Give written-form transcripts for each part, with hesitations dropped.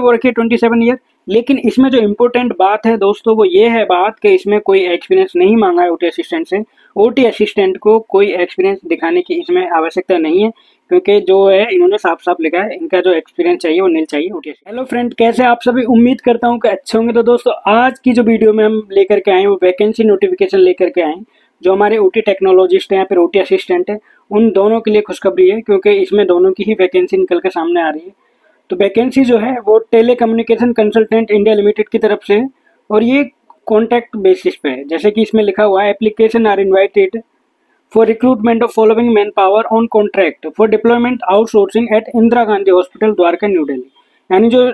वो रखिए 27 ईयर। लेकिन इसमें जो इम्पोर्टेंट बात है दोस्तों वो ये है बात कि इसमें कोई एक्सपीरियंस नहीं मांगा है ओटी असिस्टेंट से। ओटी असिस्टेंट को कोई एक्सपीरियंस दिखाने की इसमें आवश्यकता नहीं है, क्योंकि जो है इन्होंने साफ साफ लिखा है इनका जो एक्सपीरियंस चाहिए वो नील चाहिए ओटी। हेलो फ्रेंड, कैसे आप सभी? उम्मीद करता हूँ कि अच्छे होंगे। तो दोस्तों आज की जो वीडियो में हम लेकर के आए वो वैकेंसी नोटिफिकेशन लेकर के आए। जो हमारे ओटी टेक्नोलॉजिस्ट हैं या फिर ओटी असिस्टेंट है उन दोनों के लिए खुशखबरी है, क्योंकि इसमें दोनों की ही वैकेंसी निकल के सामने आ रही है। तो वैकेंसी जो है वो टेलीकम्युनिकेशन कंसल्टेंट इंडिया लिमिटेड की तरफ से, और ये कॉन्ट्रैक्ट बेसिस पे है। जैसे कि इसमें लिखा हुआ है application are invited for recruitment of following man power on contract for deployment outsourcing at Indira Gandhi hospital Dwarka New Delhi. यानी जो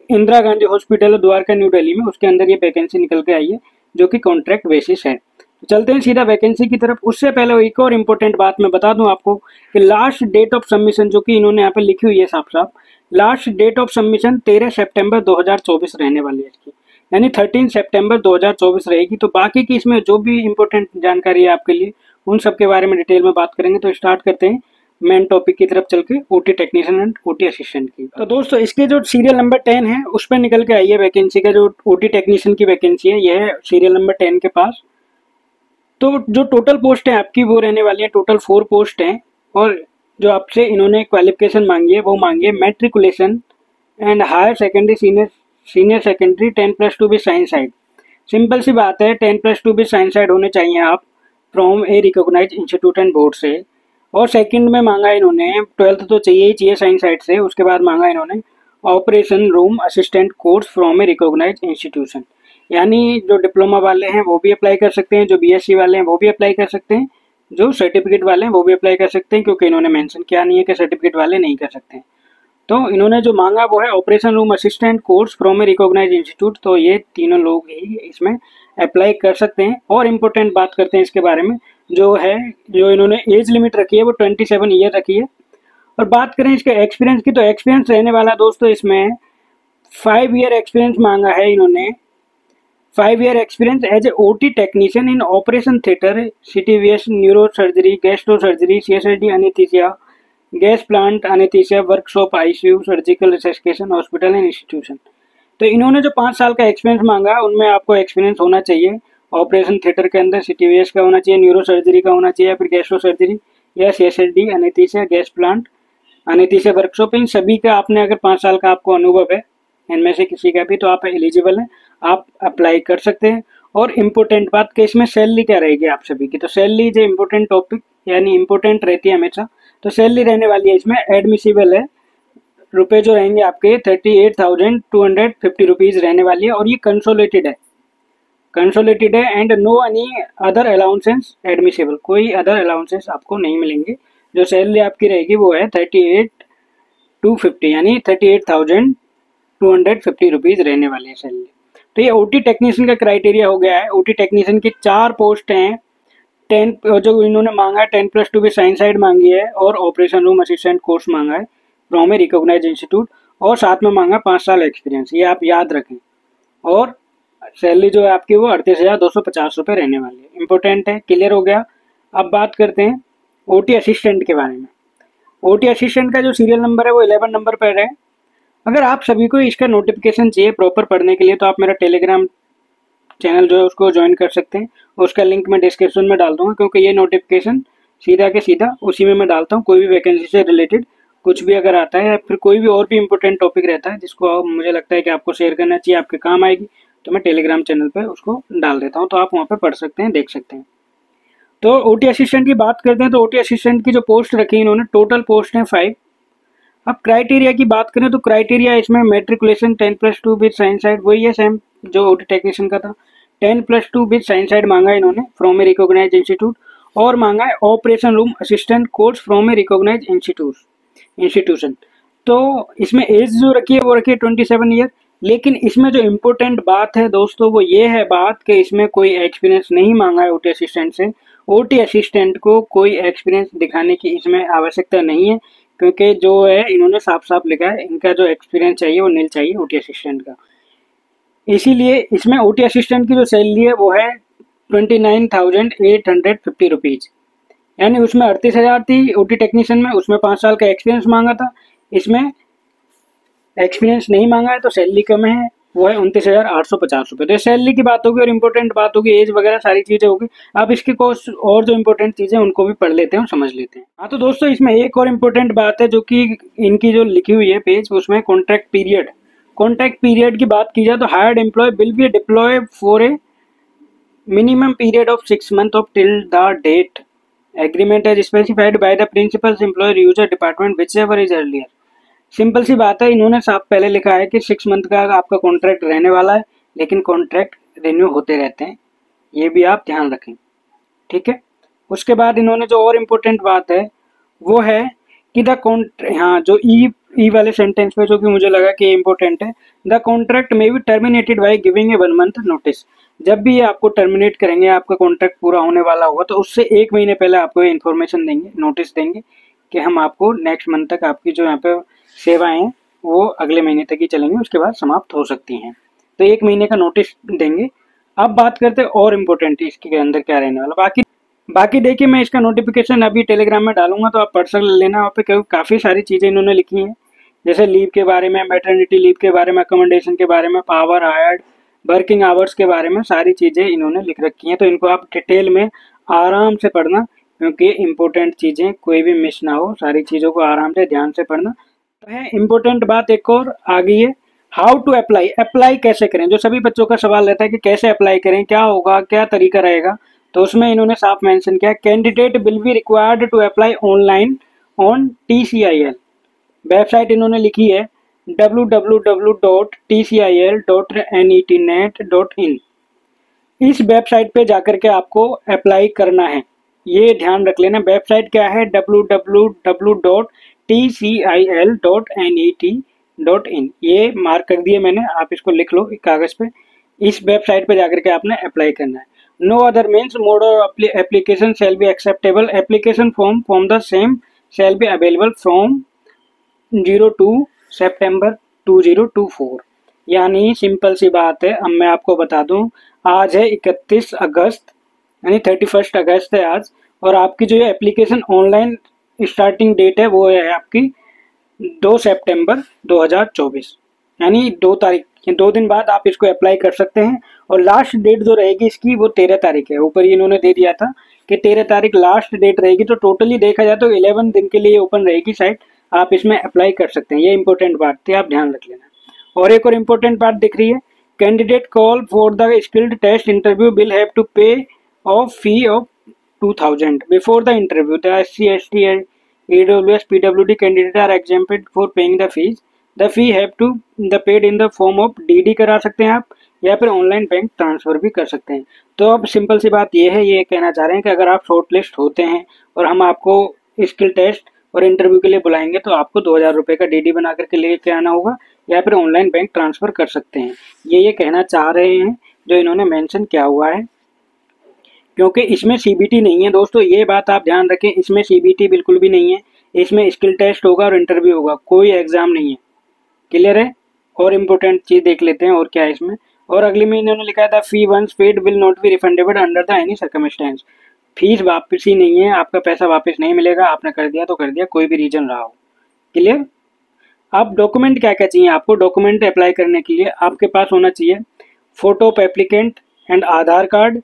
इंदिरा गांधी हॉस्पिटल है द्वारका न्यू दिल्ली में, उसके अंदर ये वैकेंसी निकल के आई है जो कि कॉन्ट्रैक्ट बेसिस है। तो चलते हैं सीधा वैकेंसी की तरफ। उससे पहले एक और इम्पोर्टेंट बात मैं बता दूं आपको कि लास्ट डेट ऑफ सबमिशन जो कि इन्होंने यहाँ पे लिखी हुई है साफ साफ, लास्ट डेट ऑफ सबमिशन 13 सितंबर 2024 रहने वाली है इसकी, यानी 13 सितंबर 2024 रहेगी। तो बाकी की इसमें जो भी इम्पोर्टेंट जानकारी है आपके लिए उन सब के बारे में डिटेल में बात करेंगे। तो स्टार्ट करते हैं मेन टॉपिक की तरफ चल के, OT technician and OT assistant की। तो दोस्तों इसके जो सीरियल नंबर 10 है उस पर निकल के आई है वैकेंसी का, जो ओटी टेक्नीशियन की वैकेंसी है यह है सीरियल नंबर 10 के पास। तो जो टोटल पोस्ट है आपकी वो रहने वाली है, टोटल 4 पोस्ट हैं। और जो आपसे इन्होंने क्वालिफिकेशन मांगी है वो मांगी है matriculation and higher secondary senior secondary 10+2 with science side. Simple सी बात है, 10+2 विद साइंस साइड होने चाहिए आप from a recognize institute and board से। और सेकंड में मांगा इन्होंने 12th तो चाहिए ही चाहिए साइंस साइड से। उसके बाद मांगा इन्होंने operation room assistant course from a recognize institution. यानी जो डिप्लोमा वाले हैं वो भी अप्लाई कर सकते हैं, जो बीएससी वाले हैं वो भी अप्लाई कर सकते हैं, जो सर्टिफिकेट वाले हैं वो भी अप्लाई कर सकते हैं, क्योंकि इन्होंने मेंशन किया नहीं है कि सर्टिफिकेट वाले नहीं कर सकते हैं। तो इन्होंने जो मांगा वो है operation room assistant course from a recognize institute. तो ये तीनों लोग ही इसमें अप्लाई कर सकते हैं। और इम्पोर्टेंट बात करते हैं इसके बारे में, जो इन्होंने एज लिमिट रखी है वो 27 ईयर रखी है। और बात करें इसके एक्सपीरियंस की, तो एक्सपीरियंस रहने वाला दोस्तों इसमें 5 ईयर एक्सपीरियंस मांगा है इन्होंने। 5 year experience as a OT technician in operation theatre, CTVS, neuro surgery, gastro surgery, CSID anaesthesia, gas plant anaesthesia, workshop, ICU, surgical resuscitation, hospital and institution. तो इन्होंने जो 5 साल का एक्सपीरियंस मांगा उनमें आपको एक्सपीरियंस होना चाहिए ऑपरेशन थिएटर के अंदर, सीटीवीएस का होना चाहिए, न्यूरो सर्जरी का होना चाहिए, या फिर गैस्ट्रो सर्जरी या CSID anaesthesia, gas plant anaesthesia, workshop, इन सभी का आपने अगर 5 साल का आपको अनुभव है इनमें से किसी का भी, तो आप एलिजिबल हैं, आप अप्लाई कर सकते हैं। और इम्पोर्टेंट बात कि इसमें सैलरी क्या रहेगी आप सभी की, तो सैलरी जो इम्पोर्टेंट टॉपिक यानी इम्पोर्टेंट रहती है हमेशा, तो सैलरी रहने वाली है इसमें एडमिसिबल है, रुपए जो रहेंगे आपके 38,250 रुपीज़ रहने वाली है। और ये कंसोलिडेटेड है and no any other allowances admissible, कोई अदर अलाउंसेस आपको नहीं मिलेंगे। जो सैलरी आपकी रहेगी वो है 38,250 यानी 38,250 रुपीज़ रहने वाली है सैलरी। तो ये ओटी टेक्नीशियन का क्राइटेरिया हो गया है। ओटी टेक्नीशियन की 4 पोस्ट हैं, 10 जो इन्होंने मांगा है 10+2 भी साइंस साइड मांगी है, और ऑपरेशन रूम असिस्टेंट कोर्स मांगा है फ्रॉम ए रिकॉग्नाइज इंस्टीट्यूट, और साथ में मांगा 5 साल एक्सपीरियंस, ये आप याद रखें। और सैलरी जो है आपकी वो 38,250 रुपये रहने वाली है। इंपॉर्टेंट है, क्लियर हो गया। अब बात करते हैं ओटी असिस्टेंट के बारे में। ओटी असिस्टेंट का जो सीरियल नंबर है वो 11 नंबर पर है। अगर आप सभी को इसका नोटिफिकेशन चाहिए प्रॉपर पढ़ने के लिए तो आप मेरा टेलीग्राम चैनल जो है उसको ज्वाइन कर सकते हैं, उसका लिंक मैं डिस्क्रिप्शन में डाल दूंगा, क्योंकि ये नोटिफिकेशन सीधा के सीधा उसी में मैं डालता हूँ। कोई भी वैकेंसी से रिलेटेड कुछ भी अगर आता है या फिर कोई भी और भी इंपॉर्टेंट टॉपिक रहता है जिसको मुझे लगता है कि आपको शेयर करना चाहिए, आपके काम आएगी, तो मैं टेलीग्राम चैनल पर उसको डाल देता हूँ, तो आप वहाँ पर पढ़ सकते हैं, देख सकते हैं। तो ओटी असिस्टेंट की बात करते हैं, तो ओटी असिस्टेंट की जो पोस्ट रखी है इन्होंने, टोटल पोस्ट है 5। अब क्राइटेरिया की बात करें तो क्राइटेरिया इसमें मैट्रिकुलेशन 10+2 विद साइंस साइड, वही है सेम जो ओटी टेक्नीशियन का था। 10+2 विद साइंस साइड मांगा है इन्होंने फ्रॉम ए रिकॉग्नाइज इंस्टीट्यूट, और मांगा है operation room assistant course from a recognize institution. तो इसमें एज जो रखी है वो रखी है 27 ईयर। लेकिन इसमें जो इम्पोर्टेंट बात है दोस्तों वो ये है बात कि इसमें कोई एक्सपीरियंस नहीं मांगा है ओटी असिस्टेंट से। ओटी असिस्टेंट को कोई एक्सपीरियंस दिखाने की इसमें आवश्यकता नहीं है, क्योंकि जो है इन्होंने साफ साफ लिखा है इनका जो एक्सपीरियंस चाहिए वो नील चाहिए ओटी असिस्टेंट का। इसीलिए इसमें ओटी असिस्टेंट की जो सैलरी है वो है 29,850 रुपीज़, यानी उसमें 38,000 थी ओटी टेक्नीशियन में, उसमें 5 साल का एक्सपीरियंस मांगा था, इसमें एक्सपीरियंस नहीं मांगा है तो सैलरी कम है, वो है 29,850 रुपये। तो सैलरी की बात होगी और इम्पोर्टेंट बात होगी, एज वगैरह सारी चीज़ें होगी। अब इसकी कोर्स और जो इम्पोर्टेंट चीज़ें उनको भी पढ़ लेते हैं और समझ लेते हैं। हाँ तो दोस्तों इसमें एक और इम्पोर्टेंट बात है जो कि इनकी जो लिखी हुई है पेज, उसमें कॉन्ट्रैक्ट पीरियड। कॉन्ट्रैक्ट पीरियड की बात की जाए तो hired employ will be deploy for a minimum period of 6 months of till the date agreement as specified by the principal's employer user department whichever is earlier। Simple सी बात है, इन्होंने साफ पहले लिखा है कि 6 मंथ का आपका कॉन्ट्रैक्ट रहने वाला है, लेकिन कॉन्ट्रैक्ट रिन्यू होते रहते हैं, ये भी आप ध्यान रखें, ठीक है। उसके बाद इन्होंने जो और इम्पोर्टेंट बात है वो है कि हाँ जो ई वाले सेंटेंस पे जो कि मुझे लगा कि इम्पोर्टेंट है, द कॉन्ट्रैक्ट में be terminated by giving a 1 month notice. जब भी ये आपको टर्मिनेट करेंगे, आपका कॉन्ट्रैक्ट पूरा होने वाला होगा, तो उससे 1 महीने पहले आपको इन्फॉर्मेशन देंगे, नोटिस देंगे कि हम आपको नेक्स्ट मंथ तक आपकी जो यहाँ पे सेवाएं हैं वो अगले महीने तक ही चलेंगी, उसके बाद समाप्त हो सकती हैं। तो 1 महीने का नोटिस देंगे। अब बात करते हैं और इम्पोर्टेंट इसके अंदर क्या रहने वाला। बाकी देखिए, मैं इसका नोटिफिकेशन अभी टेलीग्राम में डालूंगा, तो आप पढ़ सकते लेना। वहाँ पे काफ़ी सारी चीज़ें इन्होंने लिखी हैं, जैसे लीव के बारे में, मैटरनिटी लीव के बारे में, अकोमोडेशन के बारे में, पावर हायर्ड, वर्किंग आवर्स के बारे में सारी चीज़ें इन्होंने लिख रखी हैं। तो इनको आप डिटेल में आराम से पढ़ना, क्योंकि इम्पोर्टेंट चीज़ें कोई भी मिस ना हो, सारी चीज़ों को आराम से ध्यान से पढ़ना। तो है इम्पोर्टेंट बात एक और आ गई है, हाउ टू अप्लाई कैसे करें। जो सभी बच्चों का सवाल रहता है कि कैसे अप्लाई करें, क्या होगा, क्या तरीका रहेगा, तो उसमें इन्होंने साफ मेंशन किया, candidate will be required to apply online on TCIL। Website इन्होंने लिखी है www.tcil.netnet.in। इस वेबसाइट पे जाकर के आपको अप्लाई करना है, ये ध्यान रख लेना। वेबसाइट क्या है, www.tcil.net.in। ये मार्क कर दिए मैंने, आप इसको लिख लो एक कागज पे। इस वेबसाइट पे जाकर के आपने अप्लाई करना है। No other means mode of application shall be acceptable. Application form from the same shall be available from 02 सितंबर 2024। यानी सिंपल सी बात है, अब मैं आपको बता दूं, आज है 31 अगस्त, यानी 31 अगस्त है आज, और आपकी जो ये एप्लीकेशन ऑनलाइन स्टार्टिंग डेट है वो है आपकी 2 सितंबर 2024, यानी 2 तारीख, 2 दिन बाद आप इसको अप्लाई कर सकते हैं। और लास्ट डेट जो रहेगी इसकी वो 13 तारीख है। ऊपर ही इन्होंने दे दिया था कि 13 तारीख लास्ट डेट रहेगी, तो टोटली देखा जाए तो 11 दिन के लिए ओपन रहेगी साइट, आप इसमें अप्लाई कर सकते हैं। ये इंपॉर्टेंट बात थी, आप ध्यान रख लेना। और एक और इम्पोर्टेंट बात दिख रही है, candidate call for the skilled test interview will have to pay of fee of 2000 before the interview. The SC ST EWS PWD candidate are exempted for paying the fees. The fee have to the paid in the form of DD करा सकते हैं आप, या फिर online bank transfer भी कर सकते हैं। तो अब सिंपल सी बात ये है, ये कहना चाह रहे हैं कि अगर आप शॉर्ट लिस्ट होते हैं और हम आपको स्किल टेस्ट और इंटरव्यू के लिए बुलाएंगे, तो आपको 2000 रुपये का DD बना करके लेके आना होगा, या फिर ऑनलाइन बैंक ट्रांसफर कर सकते हैं। ये कहना चाह रहे हैं जो इन्होंने मेंशन किया हुआ है, क्योंकि इसमें CBT नहीं है दोस्तों, ये बात आप ध्यान रखें। इसमें CBT बिल्कुल भी नहीं है, इसमें स्किल टेस्ट होगा और इंटरव्यू होगा, कोई एग्जाम नहीं है। क्लियर है। और इम्पोर्टेंट चीज देख लेते हैं और क्या है इसमें। और अगले में इन्होंने लिखा था, fee once paid will not be refundable under the any circumstance. Fees वापस ही नहीं है, आपका पैसा वापस नहीं मिलेगा, आपने कर दिया तो कर दिया, कोई भी रीजन रहा हो। क्लियर। अब डॉक्यूमेंट क्या क्या चाहिए आपको। डॉक्यूमेंट अप्लाई करने के लिए आपके पास होना चाहिए photo of applicant and Aadhaar card,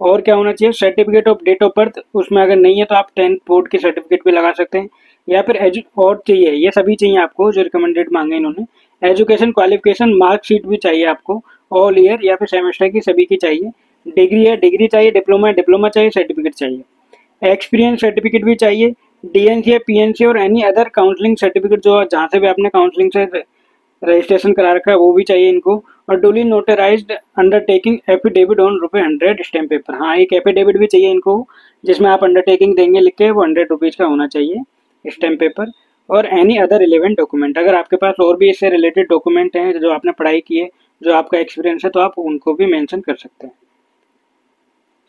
और क्या होना चाहिए, certificate of date of birth. उसमें अगर नहीं है तो आप 10th बोर्ड की सर्टिफिकेट भी लगा सकते हैं, या फिर और चाहिए, ये सभी चाहिए आपको जो रिकमेंडेड मांगे इन्होंने। एजुकेशन क्वालिफिकेशन मार्कशीट भी चाहिए आपको, ऑल ईयर या फिर सेमेस्टर की, सभी की चाहिए। डिग्री है डिग्री चाहिए, डिप्लोमा है डिप्लोमा चाहिए, सर्टिफिकेट चाहिए। एक्सपीरियंस सर्टिफिकेट भी चाहिए, DNC है PNC और एनी अदर काउंसलिंग सर्टिफिकेट, जो जहाँ से भी आपने काउंसलिंग से रजिस्ट्रेशन करा रखा है वो भी चाहिए इनको। और duly notarised undertaking affidavit on ₹100 stamp paper. हाँ, एक एफिडेविट भी चाहिए इनको, जिसमें आप अंडरटेकिंग देंगे लिख के, वो ₹100 का होना चाहिए स्टैम्प पेपर। और एनी अदर रिलेवेंट डॉक्यूमेंट, अगर आपके पास और भी इससे रिलेटेड डॉक्यूमेंट हैं जो आपने पढ़ाई की है, जो आपका एक्सपीरियंस है, तो आप उनको भी मेंशन कर सकते हैं।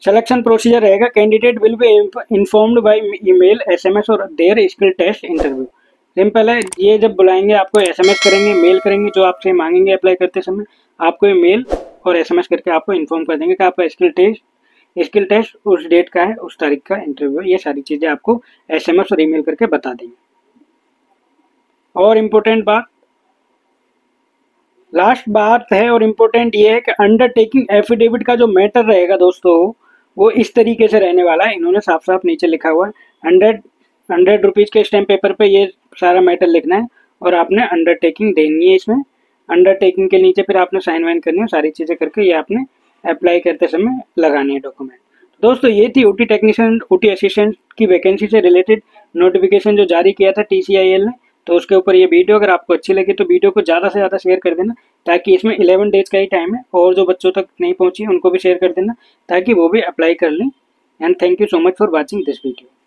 सिलेक्शन प्रोसीजर रहेगा, candidate will be informed by email, SMS और their skill test interview. Simple है, ये जब बुलाएंगे आपको SMS करेंगे, मेल करेंगे, जो आपसे मांगेंगे अप्लाई करते समय, आपको ये मेल और SMS करके आपको इन्फॉर्म कर देंगे कि आपका स्किल टेस्ट उस डेट का है, उस तारीख का इंटरव्यू है। ये सारी चीज़ें आपको SMS और ईमेल करके बता देंगे। और इम्पोर्टेंट बात, लास्ट बात है और इम्पोर्टेंट ये है कि अंडरटेकिंग एफिडेविट का जो मैटर रहेगा दोस्तों, वो इस तरीके से रहने वाला है। इन्होंने साफ साफ नीचे लिखा हुआ है, 100 रुपीज़ के स्टैम्प पेपर पे ये सारा मैटर लिखना है और आपने अंडरटेकिंग देनी है इसमें। अंडरटेकिंग के नीचे फिर आपने साइन वाइन करनी है, सारी चीज़ें करके ये आपने अप्लाई करते समय लगानी है डॉक्यूमेंट। दोस्तों ये थी ओटी टेक्नीशियन, ओटी असिस्टेंट की वैकेंसी से रिलेटेड नोटिफिकेशन जो जारी किया था टीसीआईएल ने। तो उसके ऊपर ये वीडियो अगर आपको अच्छी लगी तो वीडियो को ज़्यादा से ज़्यादा शेयर कर देना, ताकि इसमें 11 डेज का ही टाइम है, और जो बच्चों तक नहीं पहुंची उनको भी शेयर कर देना ताकि वो भी अप्लाई कर लें। And thank you so much for watching this video.